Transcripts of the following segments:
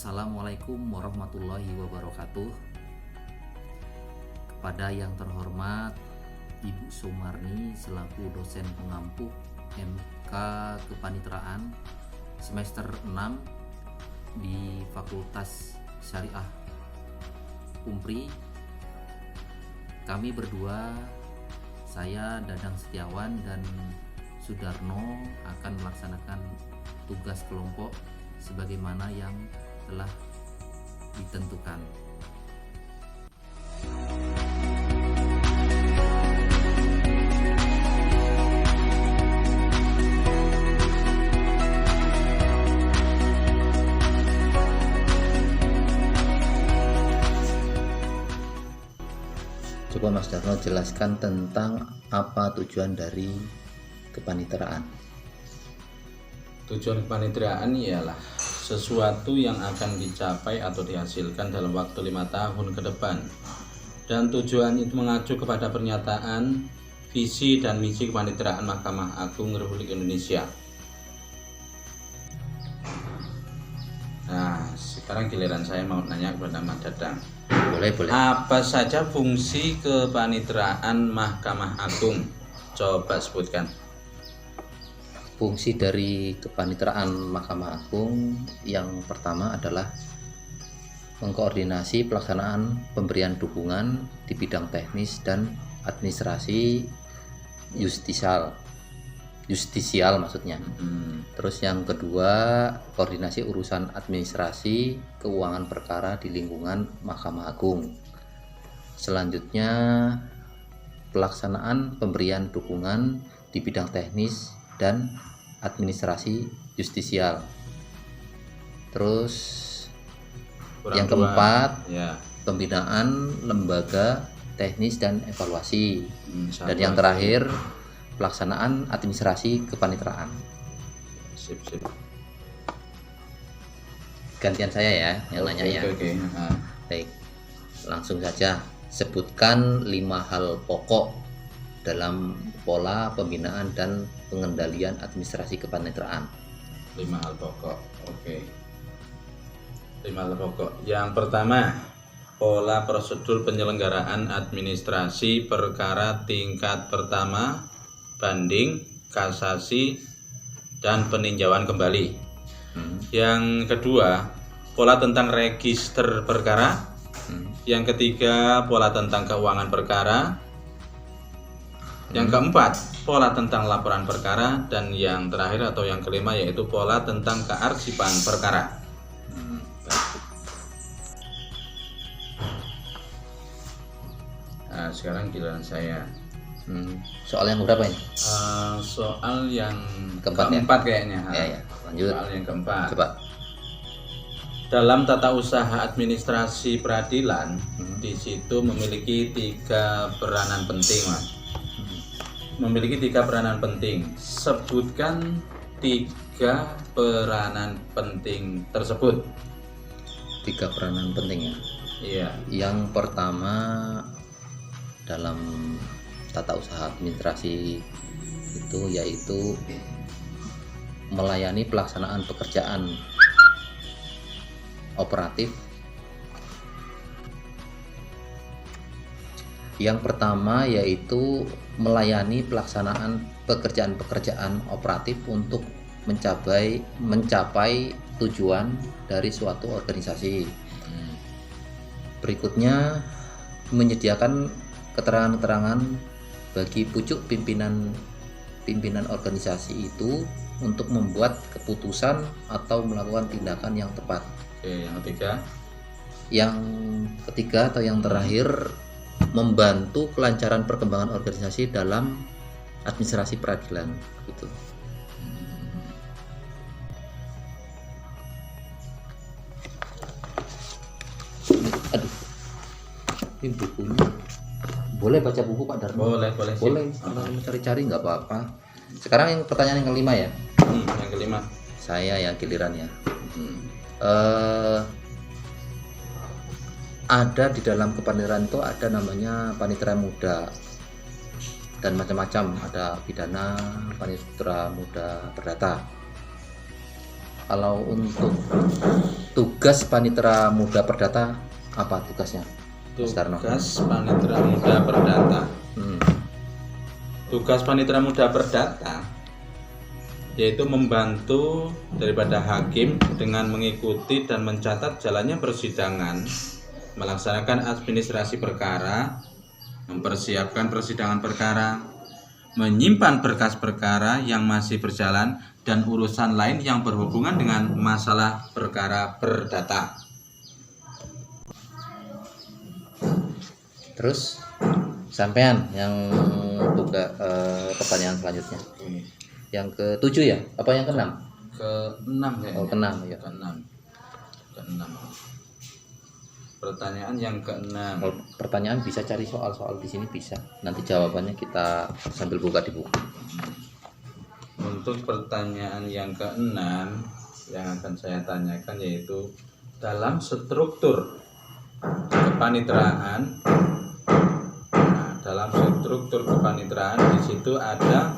Assalamualaikum warahmatullahi wabarakatuh. Kepada yang terhormat Ibu Sumarni selaku dosen pengampu MK Kepanitraan semester 6 di Fakultas Syariah Umpri, kami berdua, saya Dadang Setiawan dan Sudarno, akan melaksanakan tugas kelompok sebagaimana yang telah ditentukan. Coba Mas Darno jelaskan tentang apa tujuan dari kepanitraan. Tujuan kepanitraan ialah sesuatu yang akan dicapai atau dihasilkan dalam waktu 5 tahun ke depan, dan tujuan itu mengacu kepada pernyataan visi dan misi kepanitraan Mahkamah Agung Republik Indonesia. Nah, sekarang giliran saya mau nanya kepada Mas Dadang. Boleh. Apa saja fungsi kepanitraan Mahkamah Agung? Coba sebutkan. Fungsi dari kepanitraan Mahkamah Agung yang pertama adalah mengkoordinasi pelaksanaan pemberian dukungan di bidang teknis dan administrasi justisial maksudnya. Terus yang kedua, koordinasi urusan administrasi keuangan perkara di lingkungan Mahkamah Agung. Selanjutnya, pelaksanaan pemberian dukungan di bidang teknis dan administrasi justisial. Terus yang keempat, pembinaan lembaga teknis dan evaluasi. Dan yang terakhir, pelaksanaan administrasi kepanitraan. Sip. Gantian saya ya yang nanya ya. Oke. Baik, langsung saja. Sebutkan 5 hal pokok dalam pola pembinaan dan pengendalian administrasi kepanitraan. 5 hal pokok. Oke. 5 hal pokok. Yang pertama, pola prosedur penyelenggaraan administrasi perkara tingkat pertama, banding, kasasi, dan peninjauan kembali. Yang kedua, pola tentang register perkara. Yang ketiga, pola tentang keuangan perkara. Yang keempat, pola tentang laporan perkara. Dan yang terakhir atau yang kelima yaitu pola tentang kearsipan perkara. Nah, sekarang giliran saya. Soal yang berapa ini? Soal yang Keempat kayaknya. Ya, lanjut. Soal yang keempat. Coba. Dalam tata usaha administrasi peradilan, di situ memiliki 3 peranan penting, Mas. Memiliki 3 peranan penting. Sebutkan 3 peranan penting tersebut. 3 peranan penting ya. Iya. Yang pertama, dalam tata usaha administrasi itu yaitu melayani pelaksanaan pekerjaan operatif. Yang pertama yaitu melayani pelaksanaan pekerjaan-pekerjaan operatif untuk mencapai tujuan dari suatu organisasi. Berikutnya, menyediakan keterangan-keterangan bagi pucuk pimpinan organisasi itu untuk membuat keputusan atau melakukan tindakan yang tepat. Oke, yang ketiga. Yang ketiga atau yang terakhir, membantu kelancaran perkembangan organisasi dalam administrasi peradilan gitu. Aduh, ini bukunya. Boleh baca buku Pak Darmo? Boleh. Kalau cari-cari nggak apa-apa. Sekarang yang pertanyaan yang kelima ya. Yang kelima. Saya ya giliran ya. Ada di dalam kepanitraan itu ada namanya panitera muda dan macam-macam, ada pidana, panitera muda perdata. Kalau untuk tugas Panitera Muda Perdata apa tugasnya? Mas Tarno. Tugas Panitera Muda Perdata. Tugas Panitera Muda Perdata yaitu membantu daripada hakim dengan mengikuti dan mencatat jalannya persidangan, melaksanakan administrasi perkara, mempersiapkan persidangan perkara, menyimpan berkas perkara yang masih berjalan, dan urusan lain yang berhubungan dengan masalah perkara perdata. Terus sampean yang buka pertanyaan selanjutnya. Yang ke-7 ya? Apa yang ke-6? Ke-6 kayaknya. Oh, ke-6 ya. Ke-6. Pertanyaan yang ke-6. Kalau pertanyaan bisa cari soal-soal di sini bisa. Nanti jawabannya kita sambil buka di buku. Untuk pertanyaan yang ke-6 yang akan saya tanyakan yaitu dalam struktur kepaniteraan. Nah, dalam struktur kepaniteraan di situ ada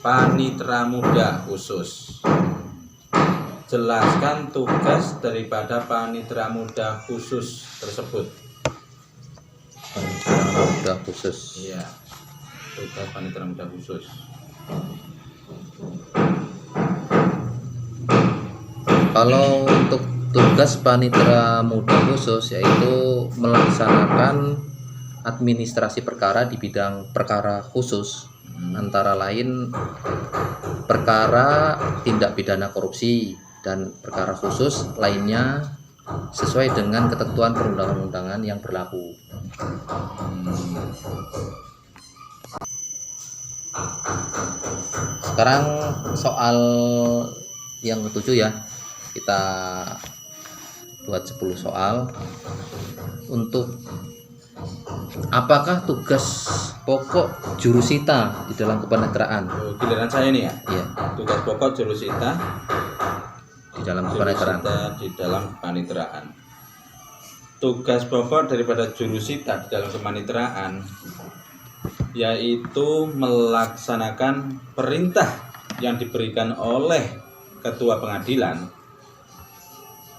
Panitera Muda khusus. Jelaskan tugas daripada Panitera Muda khusus tersebut. Panitera Muda khusus. Iya. Tugas Panitera Muda khusus. Kalau untuk tugas Panitera Muda khusus yaitu melaksanakan administrasi perkara di bidang perkara khusus, antara lain perkara tindak pidana korupsi dan perkara khusus lainnya sesuai dengan ketentuan perundang-undangan yang berlaku. Sekarang soal yang ke-7 ya, kita buat 10 soal. Untuk apakah tugas pokok jurusita di dalam kepaniteraan? Oh, giliran saya nih ya. Iya, Tugas pokok jurusita di dalam kepaniteraan. di dalam kepaniteraan. Tugas pokok daripada jurusita di dalam kepaniteraan yaitu melaksanakan perintah yang diberikan oleh ketua pengadilan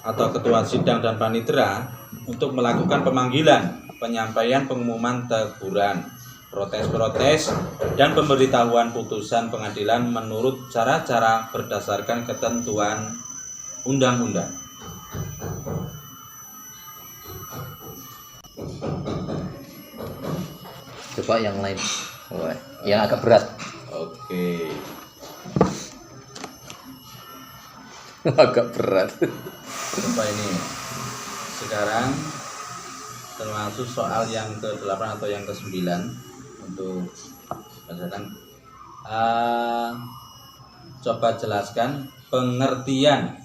atau ketua sidang dan panitera untuk melakukan pemanggilan, penyampaian pengumuman teguran, protes-protes, dan pemberitahuan putusan pengadilan menurut cara-cara berdasarkan ketentuan undang-undang. Coba yang lain. Wah, yang agak berat. Oke. Agak berat. Coba ini. Sekarang termasuk soal yang ke-8 atau yang ke-9 untuk berdasarkan coba jelaskan pengertian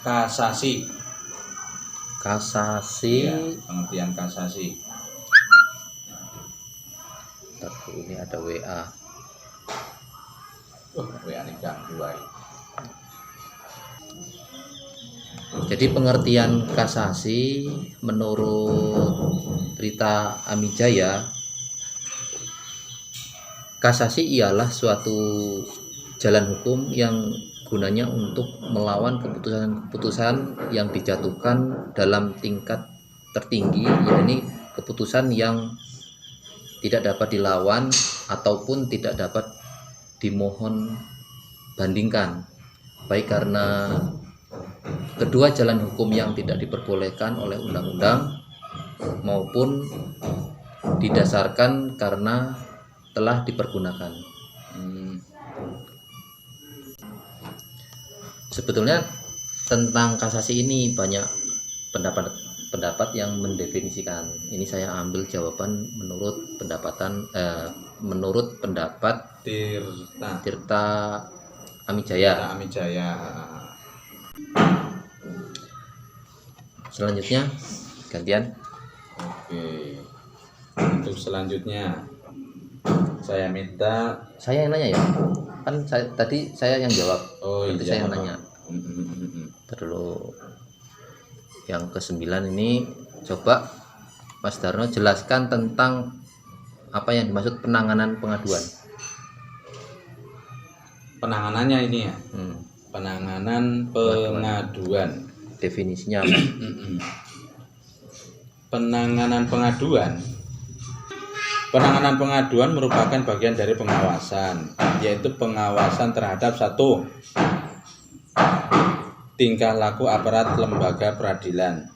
kasasi. Kasasi. Ya, pengertian kasasi. Tapi ini ada WA. WA ini ganggu wae. Jadi pengertian kasasi menurut berita Amijaya, kasasi ialah suatu jalan hukum yang gunanya untuk melawan keputusan-keputusan yang dijatuhkan dalam tingkat tertinggi, yakni keputusan yang tidak dapat dilawan ataupun tidak dapat dimohon bandingkan, baik karena kedua jalan hukum yang tidak diperbolehkan oleh undang-undang maupun didasarkan karena telah dipergunakan. Sebetulnya tentang kasasi ini banyak pendapat yang mendefinisikan. Ini saya ambil jawaban menurut pendapat Tirta Amijaya. Selanjutnya gantian. Oke. Untuk selanjutnya saya minta. Saya yang nanya ya. Kan tadi saya yang jawab. Oh nanti iya. saya yang nanya. Terus yang ke-9 ini coba Mas Darno jelaskan tentang apa yang dimaksud penanganan pengaduan. Penanganannya ini ya. Penanganan pengaduan. Definisinya apa? Penanganan pengaduan merupakan bagian dari pengawasan, yaitu pengawasan terhadap satu, tingkah laku aparat lembaga peradilan,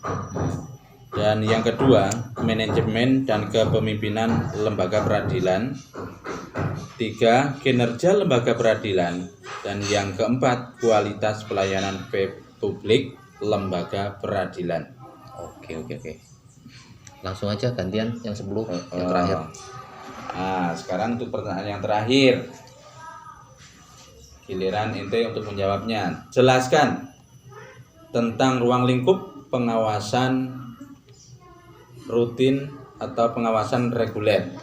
dan yang kedua, manajemen dan kepemimpinan lembaga peradilan, tiga, kinerja lembaga peradilan, dan yang keempat, kualitas pelayanan publik lembaga peradilan. Oke. Langsung aja gantian yang 10 yang terakhir. Nah, sekarang untuk pertanyaan yang terakhir. Giliran ente untuk menjawabnya. Jelaskan tentang ruang lingkup pengawasan rutin atau pengawasan reguler.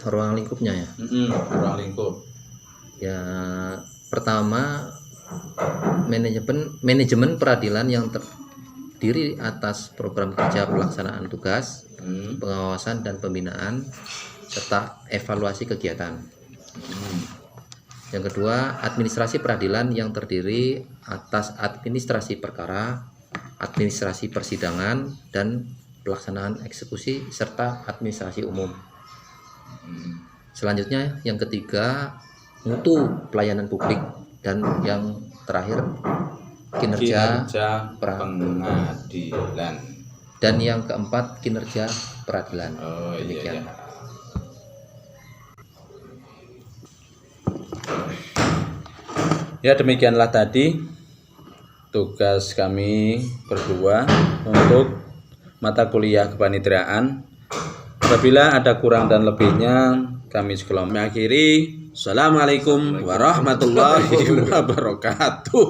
Ruang lingkupnya ya. Ruang lingkup. Ya, pertama manajemen peradilan yang terdiri atas program kerja pelaksanaan tugas, pengawasan dan pembinaan, serta evaluasi kegiatan. Yang kedua, administrasi peradilan yang terdiri atas administrasi perkara, administrasi persidangan, dan pelaksanaan eksekusi serta administrasi umum. Selanjutnya, yang ketiga, mutu pelayanan publik, dan yang terakhir kinerja pengadilan, dan yang keempat kinerja peradilan. Demikian. Ya, demikianlah tadi tugas kami berdua untuk mata kuliah kepanitiaan. Apabila ada kurang dan lebihnya, kami sekelompok mengakhiri. Assalamualaikum warahmatullahi wabarakatuh.